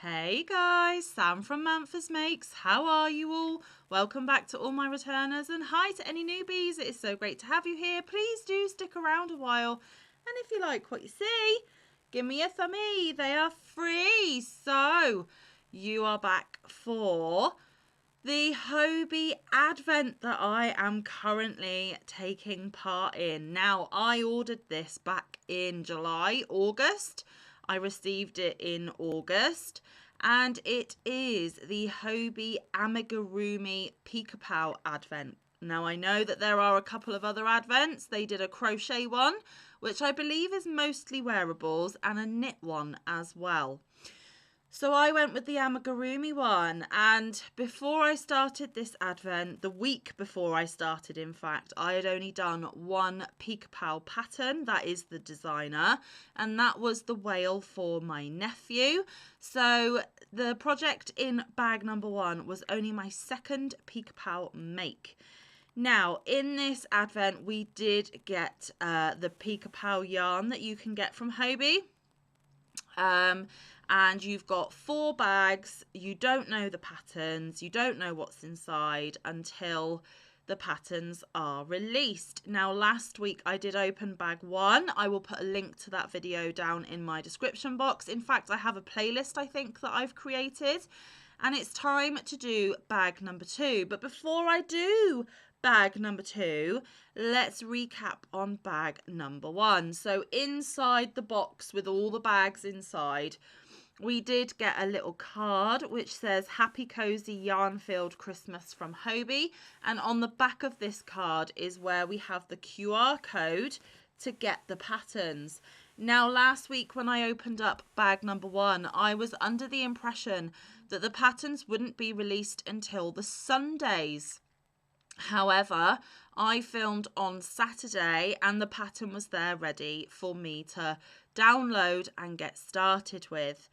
Hey guys, Sam from Manfa's Makes. How are you all? Welcome back to all my returners, and hi to any newbies. It is so great to have you here. Please do stick around a while, and if you like what you see, give me a thumbie. They are free. So you are back for the Hobbii Advent that I am currently taking part in. Now, I ordered this back in August. I received it in August, and it is the Hobbii Amigurumi Peek-a-Pow Advent. Now, I know that there are a couple of other Advents. They did a crochet one, which I believe is mostly wearables, and a knit one as well. So I went with the Amigurumi one, and before I started this Advent, the week before I started, in fact, I had only done one Peek-a-Pow pattern. That is the designer, and that was the whale for my nephew. So the project in bag number one was only my second Peek-a-Pow make. Now, in this Advent, we did get the Peek-a-Pow yarn that you can get from Hobbii. And you've got 4 bags. You don't know the patterns, you don't know what's inside until the patterns are released. Now, last week I did open bag 1. I will put a link to that video down in my description box. In fact, I have a playlist I think that I've created, and it's time to do bag number 2. But before I do bag number 2, let's recap on bag number 1. So inside the box with all the bags inside, we did get a little card which says Happy Cozy Yarn Filled Christmas from Hobbii, and on the back of this card is where we have the QR code to get the patterns. Now, last week when I opened up bag number 1, I was under the impression that the patterns wouldn't be released until the Sundays. However, I filmed on Saturday and the pattern was there ready for me to download and get started with.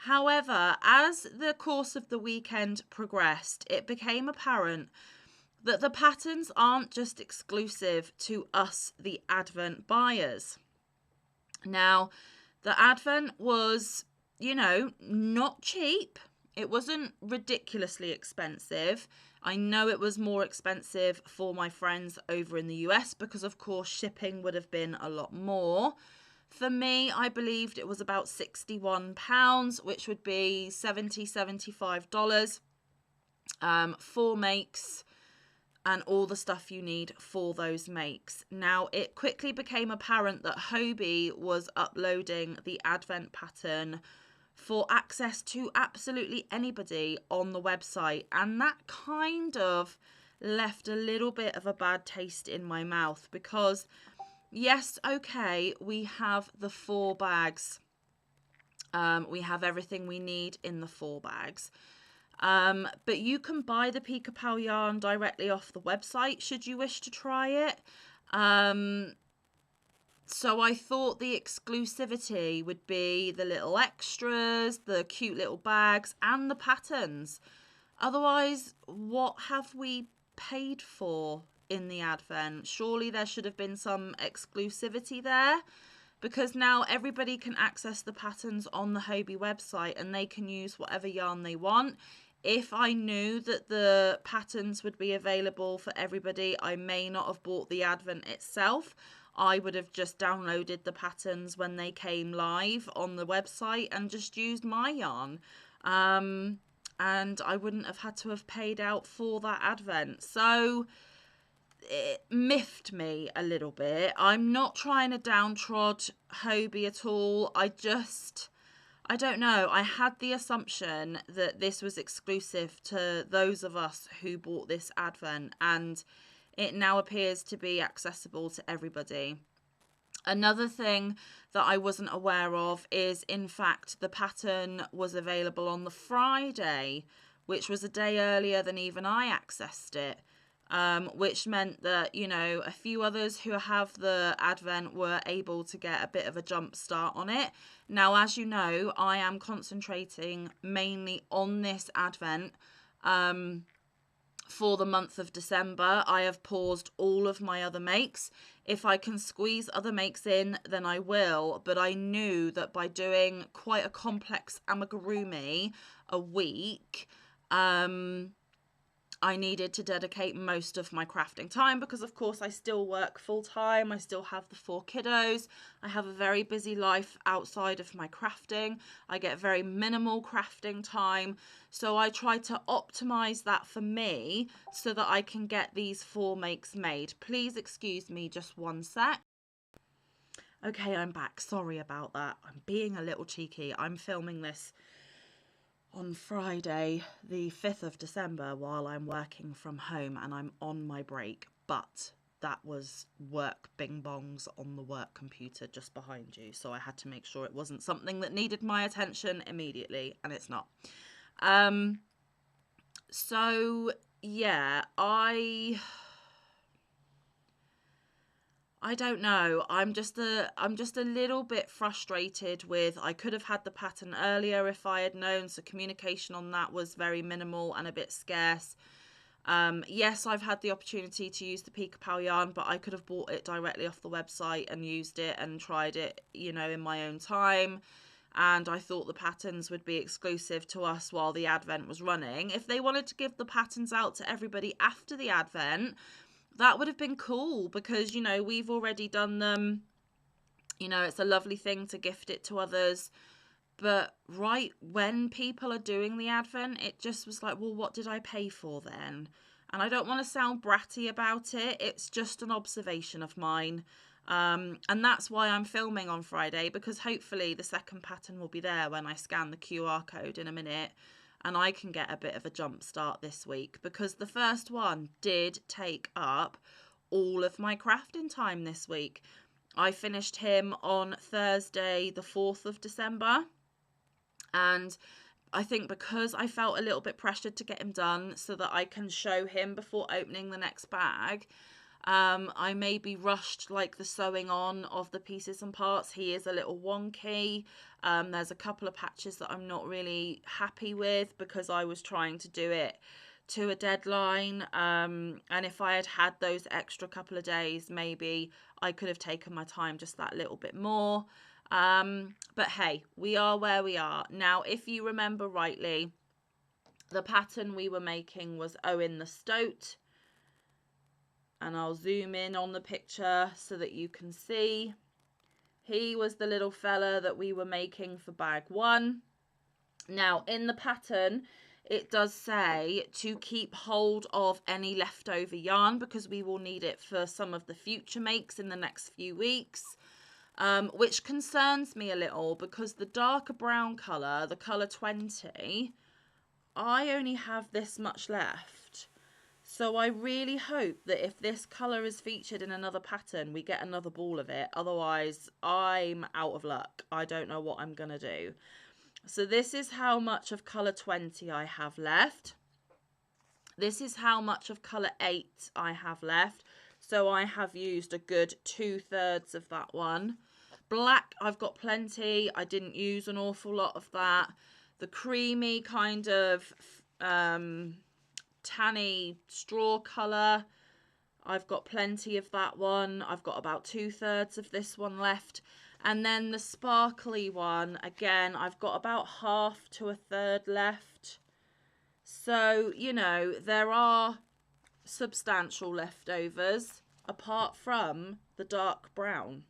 However, as the course of the weekend progressed, it became apparent that the patterns aren't just exclusive to us, the Advent buyers. Now, the Advent was, not cheap. It wasn't ridiculously expensive. I know it was more expensive for my friends over in the US because, of course, shipping would have been a lot more. For me, I believed it was about £61, which would be $75, 4 makes, and all the stuff you need for those makes. Now, it quickly became apparent that Hobbii was uploading the Advent pattern for access to absolutely anybody on the website, and that kind of left a little bit of a bad taste in my mouth because, yes, okay, we have the 4 bags. We have everything we need in the 4 bags. But you can buy the Peek-a-Pow yarn directly off the website should you wish to try it. So I thought the exclusivity would be the little extras, the cute little bags, and the patterns. Otherwise, what have we paid for in the Advent? Surely there should have been some exclusivity there, because now everybody can access the patterns on the Hobbii website and they can use whatever yarn they want. If I knew that the patterns would be available for everybody, I may not have bought the Advent itself. I would have just downloaded the patterns when they came live on the website and just used my yarn. And I wouldn't have had to have paid out for that Advent. So it miffed me a little bit. I'm not trying to downtrod Hobbii at all. I don't know. I had the assumption that this was exclusive to those of us who bought this Advent, and it now appears to be accessible to everybody. Another thing that I wasn't aware of is, in fact, the pattern was available on the Friday, which was a day earlier than even I accessed it, which meant that, a few others who have the Advent were able to get a bit of a jump start on it. Now, as you know, I am concentrating mainly on this Advent, for the month of December. I have paused all of my other makes. If I can squeeze other makes in, then I will. But I knew that by doing quite a complex amigurumi a week, I needed to dedicate most of my crafting time because, of course, I still work full time. I still have the 4 kiddos. I have a very busy life outside of my crafting. I get very minimal crafting time. So I try to optimize that for me so that I can get these 4 makes made. Please excuse me just one sec. Okay, I'm back. Sorry about that. I'm being a little cheeky. I'm filming this on Friday, the 5th of December, while I'm working from home and I'm on my break, but that was work bing bongs on the work computer just behind you, so I had to make sure it wasn't something that needed my attention immediately, and it's not. So yeah, I don't know. I'm just a little bit frustrated with, I could have had the pattern earlier if I had known, so communication on that was very minimal and a bit scarce. Yes, I've had the opportunity to use the Pica-Pau yarn, but I could have bought it directly off the website and used it and tried it, you know, in my own time. And I thought the patterns would be exclusive to us while the advent was running. If they wanted to give the patterns out to everybody after the advent, that would have been cool because, you know, we've already done them. You know, it's a lovely thing to gift it to others. But right when people are doing the advent, it just was like, well, what did I pay for then? And I don't want to sound bratty about it. It's just an observation of mine. And that's why I'm filming on Friday, because hopefully the second pattern will be there when I scan the QR code in a minute. And I can get a bit of a jump start this week because the first one did take up all of my crafting time this week. I finished him on Thursday, the 4th of December. And I think because I felt a little bit pressured to get him done so that I can show him before opening the next bag, I maybe rushed like the sewing on of the pieces and parts. He is a little wonky. There's a couple of patches that I'm not really happy with because I was trying to do it to a deadline. And if I had had those extra couple of days, maybe I could have taken my time just that little bit more. But hey, we are where we are. Now, if you remember rightly, the pattern we were making was Owen the Stoat. And I'll zoom in on the picture so that you can see. He was the little fella that we were making for bag 1. Now, in the pattern, it does say to keep hold of any leftover yarn because we will need it for some of the future makes in the next few weeks. Which concerns me a little because the darker brown colour, the colour 20, I only have this much left. So I really hope that if this colour is featured in another pattern, we get another ball of it. Otherwise, I'm out of luck. I don't know what I'm going to do. So this is how much of colour 20 I have left. This is how much of colour 8 I have left. So I have used a good 2/3 of that one. Black, I've got plenty. I didn't use an awful lot of that. The creamy kind of tanny straw colour, I've got plenty of that one. I've got about 2/3 of this one left. And then the sparkly one, again, I've got about 1/2 to 1/3 left. So, you know, there are substantial leftovers apart from the dark brown.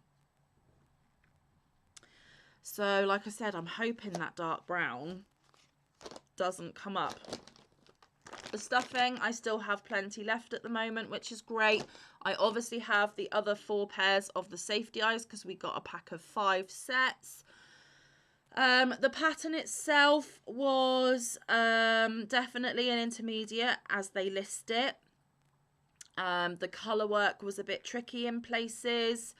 So, like I said, I'm hoping that dark brown doesn't come up. The stuffing, I still have plenty left at the moment, which is great. I obviously have the other 4 pairs of the safety eyes because we got a pack of 5 sets. The pattern itself was definitely an intermediate as they list it. The colour work was a bit tricky in places.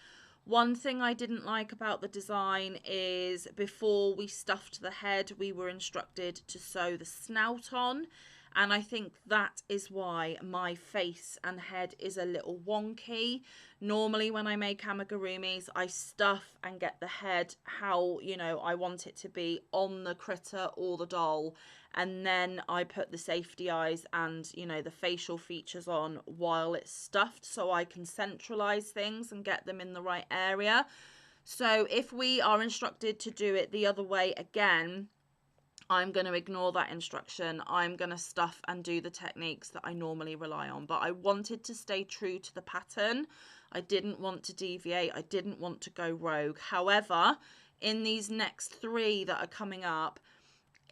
One thing I didn't like about the design is before we stuffed the head, we were instructed to sew the snout on. And I think that is why my face and head is a little wonky. Normally when I make amigurumis, I stuff and get the head how, you know, I want it to be on the critter or the doll. And then I put the safety eyes and, you know, the facial features on while it's stuffed, so I can centralize things and get them in the right area. So if we are instructed to do it the other way again, I'm going to ignore that instruction. I'm going to stuff and do the techniques that I normally rely on. But I wanted to stay true to the pattern. I didn't want to deviate. I didn't want to go rogue. However, in these next 3 that are coming up,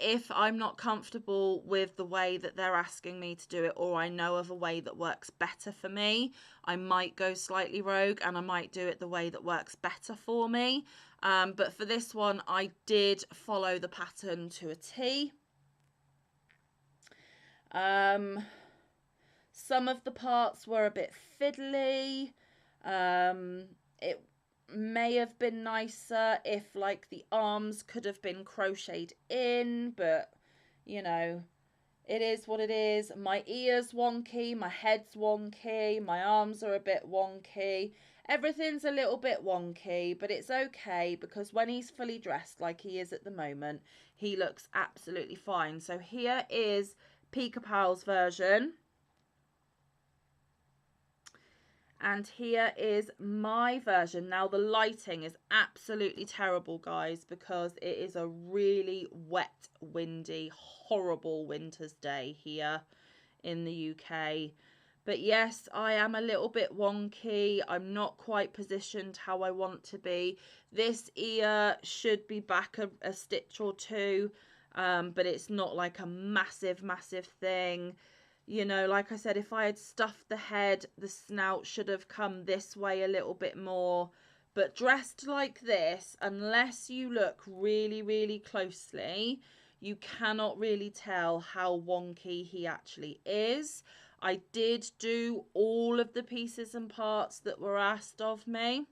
if I'm not comfortable with the way that they're asking me to do it, or I know of a way that works better for me, I might go slightly rogue and I might do it the way that works better for me. But for this one, I did follow the pattern to a T. Some of the parts were a bit fiddly. It may have been nicer if like the arms could have been crocheted in, but you know, it is what it is. My ears wonky, my head's wonky, my arms are a bit wonky. Everything's a little bit wonky, but it's okay because when he's fully dressed like he is at the moment, he looks absolutely fine. So here is Pika Pal's version. And here is my version. Now the lighting is absolutely terrible, guys, because it is a really wet, windy, horrible winter's day here in the UK. But yes, I am a little bit wonky. I'm not quite positioned how I want to be. This ear should be back a stitch or 2, but it's not like a massive, massive thing. You know, like I said, if I had stuffed the head, the snout should have come this way a little bit more. But dressed like this, unless you look really, really closely, you cannot really tell how wonky he actually is. I did do all of the pieces and parts that were asked of me.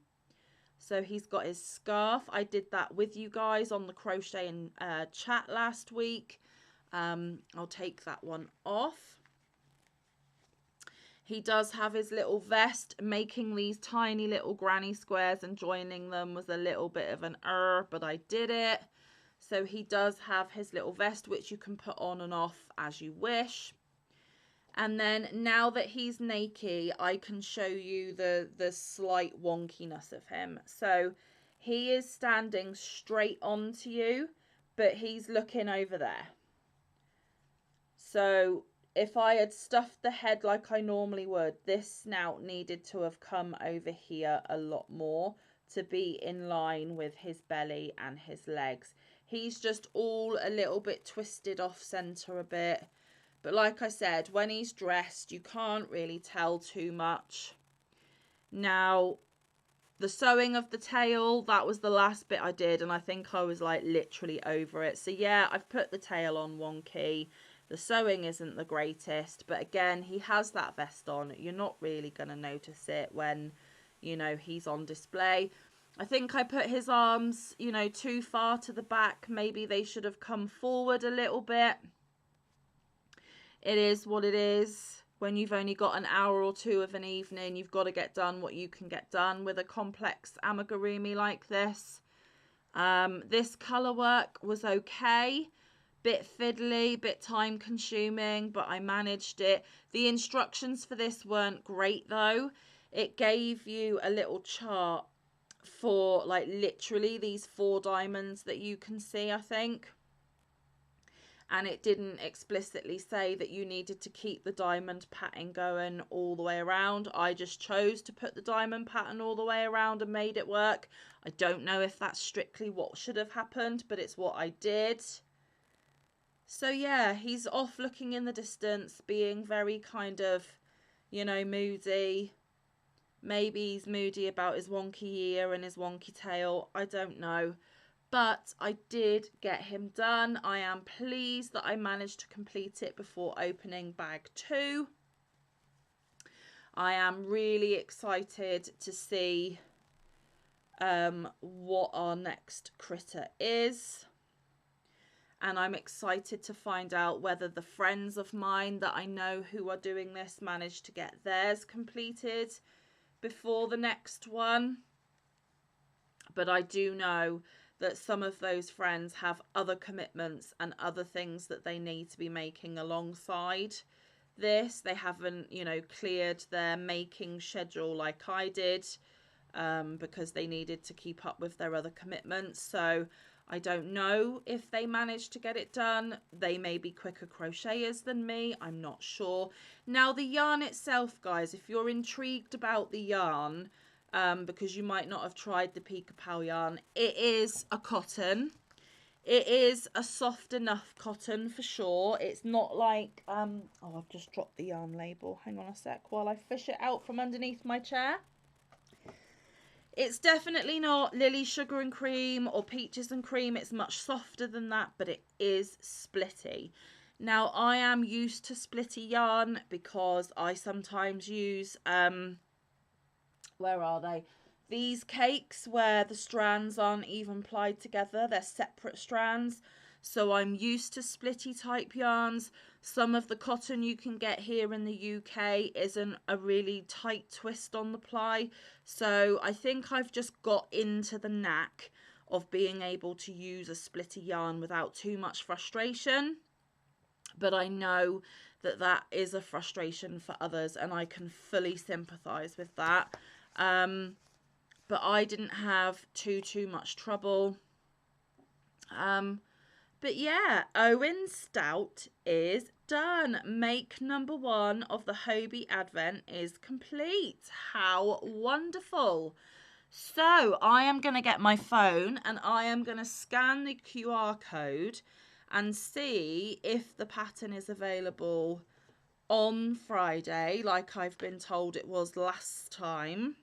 So he's got his scarf. I did that with you guys on the crochet and chat last week. I'll take that one off. He does have his little vest. Making these tiny little granny squares and joining them was a little bit of an but I did it. So he does have his little vest, which you can put on and off as you wish. And then now that he's naked, I can show you the slight wonkiness of him. So he is standing straight onto you, but he's looking over there. So if I had stuffed the head like I normally would, this snout needed to have come over here a lot more to be in line with his belly and his legs. He's just all a little bit twisted off center a bit. But like I said, when he's dressed, you can't really tell too much. Now, the sewing of the tail, that was the last bit I did, and I think I was like literally over it. So yeah, I've put the tail on wonky. The sewing isn't the greatest, but again, he has that vest on. You're not really going to notice it when, you know, he's on display. I think I put his arms, you know, too far to the back. Maybe they should have come forward a little bit. It is what it is. When you've only got an hour or 2 of an evening, you've got to get done what you can get done with a complex amigurumi like this. This colour work was okay. Bit fiddly, bit time consuming, but I managed it. The instructions for this weren't great though. It gave you a little chart for like literally these 4 diamonds that you can see, I think. And it didn't explicitly say that you needed to keep the diamond pattern going all the way around. I just chose to put the diamond pattern all the way around and made it work. I don't know if that's strictly what should have happened, but it's what I did. So yeah, he's off looking in the distance, being very kind of, you know, moody. Maybe he's moody about his wonky ear and his wonky tail. I don't know. But I did get him done. I am pleased that I managed to complete it before opening bag 2. I am really excited to see what our next critter is. and I'm excited to find out whether the friends of mine that I know who are doing this manage to get theirs completed before the next one. But I do know that some of those friends have other commitments and other things that they need to be making alongside this. They haven't, you know, cleared their making schedule like I did, because they needed to keep up with their other commitments. So I don't know if they managed to get it done. They may be quicker crocheters than me. I'm not sure. Now, the yarn itself, guys, if you're intrigued about the yarn, because you might not have tried the Pika Pal yarn, it is a cotton. It is a soft enough cotton for sure. It's not like, oh, I've just dropped the yarn label. Hang on a sec while I fish it out from underneath my chair. It's definitely not Lily Sugar and Cream or Peaches and Cream. It's much softer than that, but it is splitty. Now, I am used to splitty yarn because I sometimes use, where are they? These cakes where the strands aren't even plied together. They're separate strands. So I'm used to splitty type yarns. Some of the cotton you can get here in the UK isn't a really tight twist on the ply. So I think I've just got into the knack of being able to use a splitty yarn without too much frustration. But I know that that is a frustration for others, and I can fully sympathise with that. But I didn't have too much trouble. But yeah, Owen's Stout is done. Make number 1 of the Hobbii Advent is complete. How wonderful. So I am going to get my phone and I am going to scan the QR code and see if the pattern is available on Friday, like I've been told it was last time.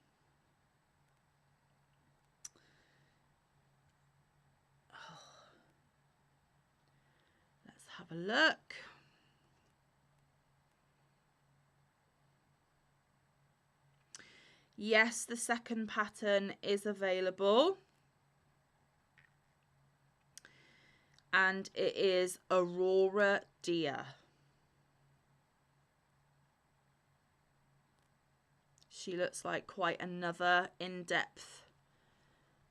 Have a look. Yes, the second pattern is available. And it is Aurora Deer. She looks like quite another in-depth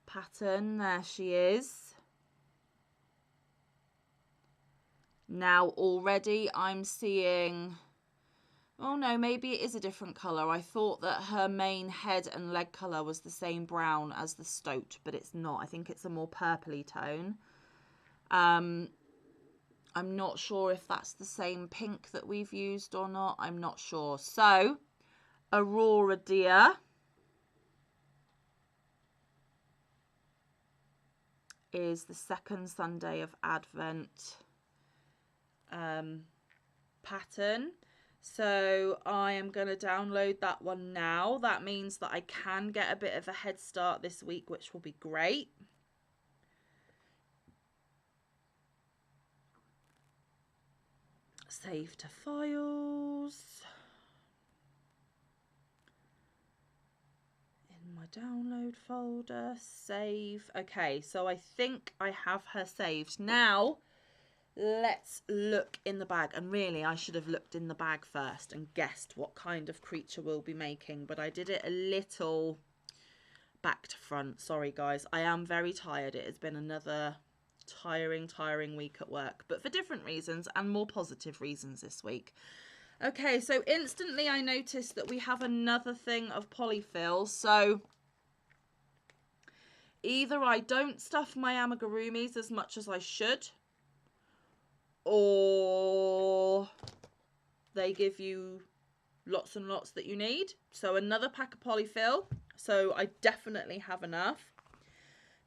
pattern. There she is. Now already I'm seeing, oh no, maybe it is a different colour. I thought that her main head and leg colour was the same brown as the stoat, but it's not. I think it's a more purpley tone. I'm not sure if that's the same pink that we've used or not. I'm not sure. So, Aurora Deer is the second Sunday of Advent pattern. So I am going to download that one now. That means that I can get a bit of a head start this week, which will be great. Save to files. In my download folder, save. Okay, so I think I have her saved. Now, let's look in the bag. And really, I should have looked in the bag first and guessed what kind of creature we'll be making. But I did it a little back to front. Sorry, guys. I am very tired. It has been another tiring week at work. But for different reasons and more positive reasons this week. Okay, so instantly I noticed that we have another thing of polyfill. So either I don't stuff my amigurumis as much as I should, or they give you lots and lots that you need. So another pack of polyfill. So I definitely have enough.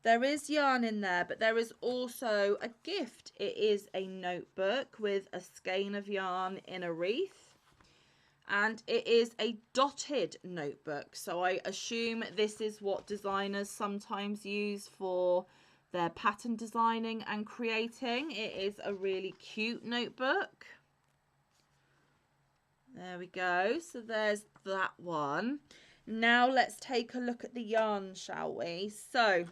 There is yarn in there, but there is also a gift. It is a notebook with a skein of yarn in a wreath. And it is a dotted notebook. So I assume this is what designers sometimes use for their pattern designing and creating. It is a really cute notebook. There we go. So there's that one. Now let's take a look at the yarn, shall we? So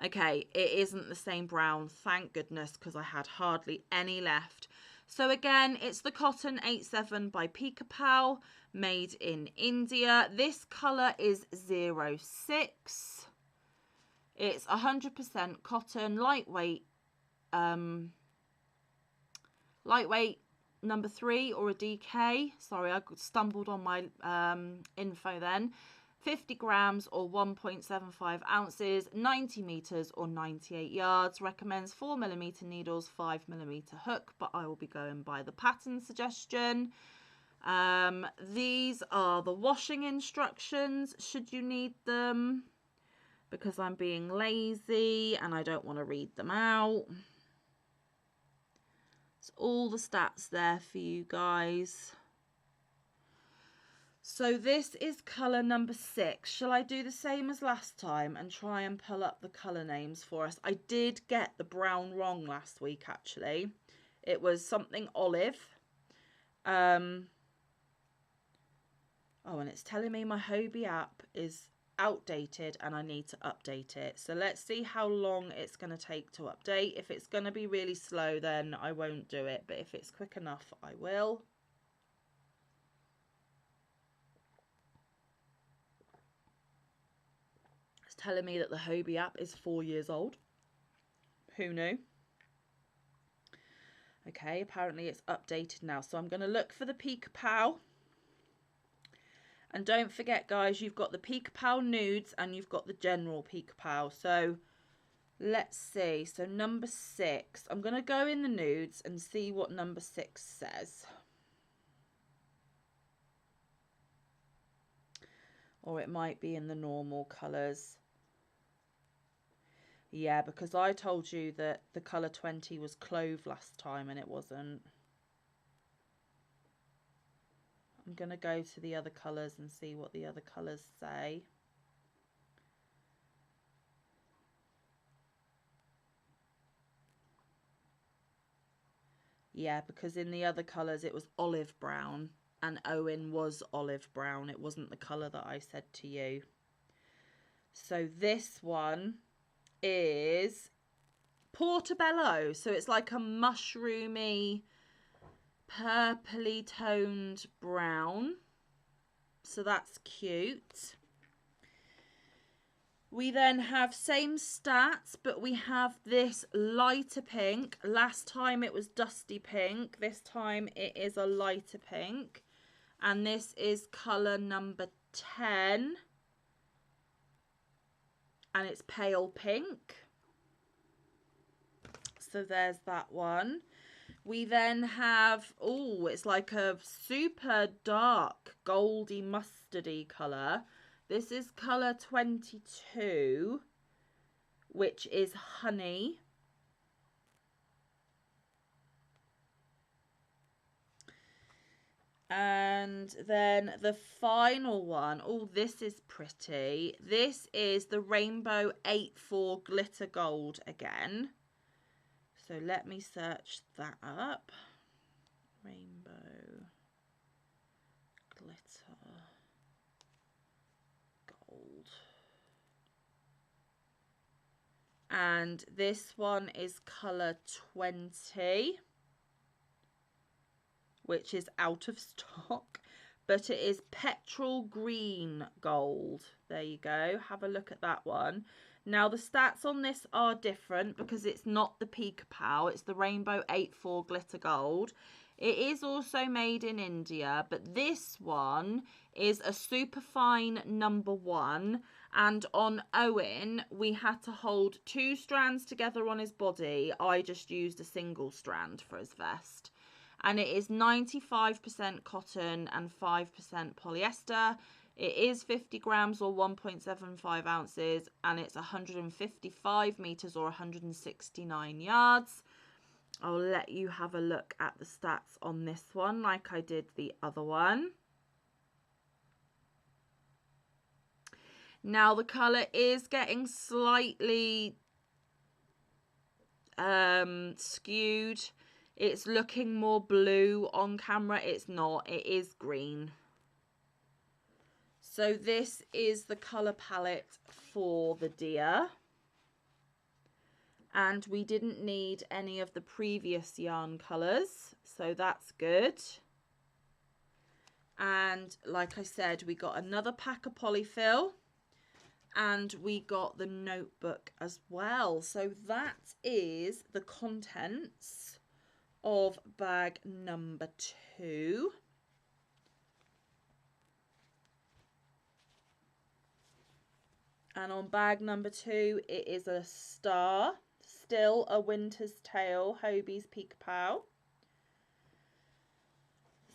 Okay, it isn't the same brown, thank goodness, because I had hardly any left. So again, it's the Cotton 87 by Pika, made in India. This colour is 06. It's 100% cotton, lightweight, number 3 or a DK. Sorry, I stumbled on my info then. 50 grams or 1.75 ounces, 90 meters or 98 yards. Recommends 4mm needles, 5mm hook, but I will be going by the pattern suggestion. These are the washing instructions, should you need them, because I'm being lazy and I don't want to read them out. It's all the stats there for you guys. So this is colour number 6. Shall I do the same as last time and try and pull up the colour names for us? I did get the brown wrong last week, actually. It was something olive. Oh, and it's telling me my Hobbii app is outdated and I need to update it. So let's see how long it's going to take to update. If it's going to be really slow, then I won't do it. But if it's quick enough, I will. It's telling me that the Hobbii app is 4 years old. Who knew? Okay, apparently it's updated now. So I'm going to look for the Pika. And don't forget, guys, you've got the Pika nudes and you've got the general Pika. So let's see. So number 6. I'm going to go in the nudes and see what number 6 says. Or it might be in the normal colours. Yeah, because I told you that the colour 20 was clove last time and it wasn't. I'm going to go to the other colours and see what the other colours say. Yeah, because in the other colours it was olive brown and Owen was olive brown. It wasn't the colour that I said to you. So this one is Portobello. So it's like a mushroomy, purpley toned brown. So that's cute. We then have same stats, but we have this lighter pink. Last time it was dusty pink. This time it is a lighter pink. And this is colour number 10. And it's pale pink. So there's that one. We then have, oh, it's like a super dark goldy mustardy colour. This is colour 22, which is honey. And then the final one, oh, this is pretty. This is the Rainbow 84 Glitter Gold again. So let me search that up. Rainbow Glitter Gold. And this one is colour 20. Which is out of stock, but it is petrol green gold. There you go. Have a look at that one. Now the stats on this are different because it's not the Pika, it's the Rainbow 84 Glitter Gold. It is also made in India, but this one is a super fine number 1. And on Owen, we had to hold 2 strands together on his body. I just used a single strand for his vest. And it is 95% cotton and 5% polyester. It is 50 grams or 1.75 ounces, and it's 155 meters or 169 yards. I'll let you have a look at the stats on this one like I did the other one. Now the colour is getting slightly skewed. It's looking more blue on camera. It's not. It is green. So this is the colour palette for the deer. And we didn't need any of the previous yarn colours, so that's good. And like I said, we got another pack of polyfill, and we got the notebook as well. So that is the contents of bag number 2. And on bag number 2, it is a star, still a Winter's Tale Hobbii's Peek Pow.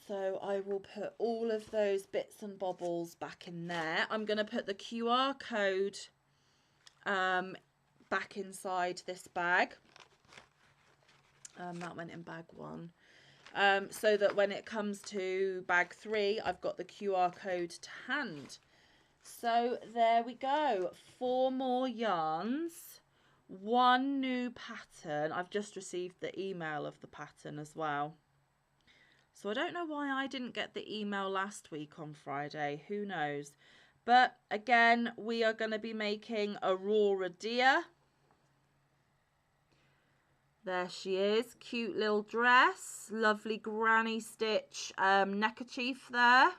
So I will put all of those bits and bobbles back in there. I'm going to put the QR code back inside this bag. That went in bag 1. So that when it comes to bag 3, I've got the QR code to hand. So there we go. 4 more yarns, 1 new pattern. I've just received the email of the pattern as well. So I don't know why I didn't get the email last week on Friday. Who knows? But again, we are going to be making Aurora Deer. There she is. Cute little dress. Lovely granny stitch neckerchief there.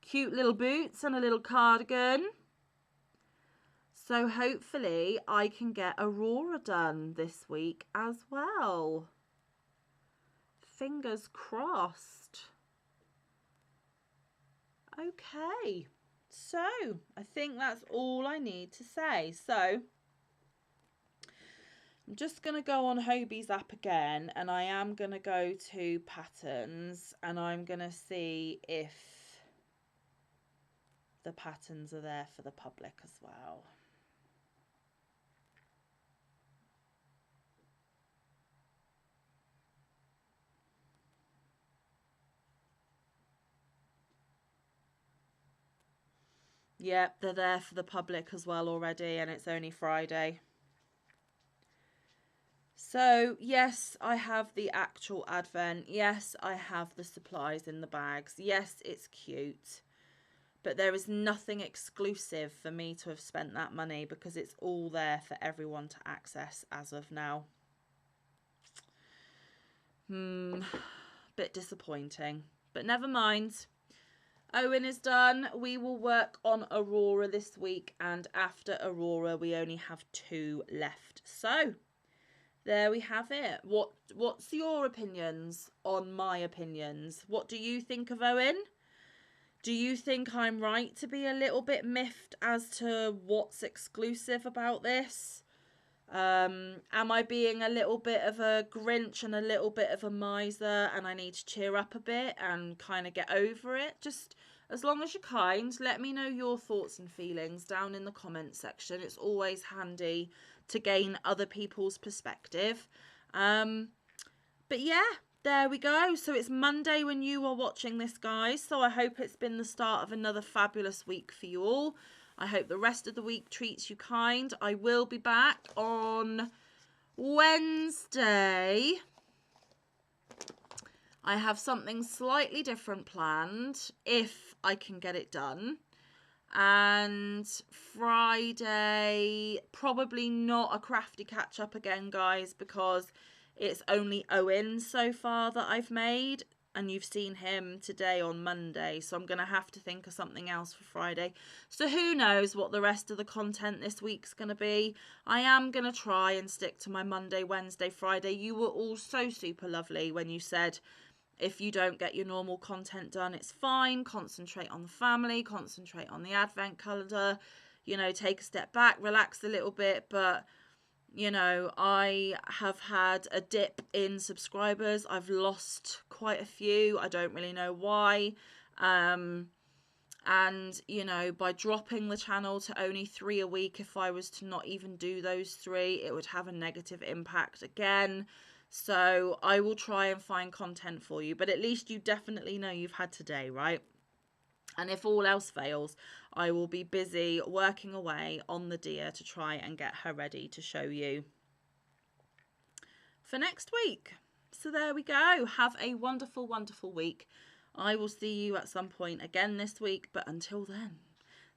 Cute little boots and a little cardigan. So hopefully I can get Aurora done this week as well. Fingers crossed. Okay, so I think that's all I need to say. So I'm just going to go on Hobbii's app again, and I am going to go to patterns, and I'm going to see if the patterns are there for the public as well. Yep, they're there for the public as well already, and it's only Friday. So, yes, I have the actual advent. Yes, I have the supplies in the bags. Yes, it's cute. But there is nothing exclusive for me to have spent that money, because it's all there for everyone to access as of now. Bit disappointing. But never mind. Owen is done. We will work on Aurora this week, and after Aurora we only have 2 left. So there we have it. What's your opinions on my opinions? What do you think of Owen? Do you think I'm right to be a little bit miffed as to what's exclusive about this? Am I being a little bit of a Grinch and a little bit of a miser, and I need to cheer up a bit and kind of get over it? Just as long as you're kind, let me know your thoughts and feelings down in the comment section. It's always handy to gain other people's perspective. But yeah, there we go. So it's Monday when you are watching this, guys. So I hope it's been the start of another fabulous week for you all. I hope the rest of the week treats you kind. I will be back on Wednesday. I have something slightly different planned, if I can get it done. And Friday, probably not a crafty catch up again, guys, because it's only Owen so far that I've made, and you've seen him today on Monday, so I'm going to have to think of something else for Friday. So who knows what the rest of the content this week's going to be. I am going to try and stick to my Monday, Wednesday, Friday. You were all so super lovely when you said, if you don't get your normal content done, it's fine. Concentrate on the family, concentrate on the advent calendar, you know, take a step back, relax a little bit. But you know, I have had a dip in subscribers. I've lost quite a few. I don't really know why. And, you know, by dropping the channel to only 3 a week, if I was to not even do those 3, it would have a negative impact again. So I will try and find content for you. But at least you definitely know you've had today, right? And if all else fails, I will be busy working away on the deer to try and get her ready to show you for next week. So there we go. Have a wonderful, wonderful week. I will see you at some point again this week. But until then,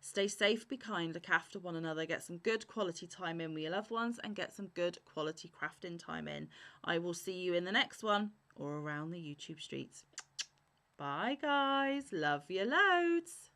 Stay safe, be kind, look after one another, get some good quality time in with your loved ones, and get some good quality crafting time in. I will see you in the next one or around the YouTube streets. Bye guys, love you loads.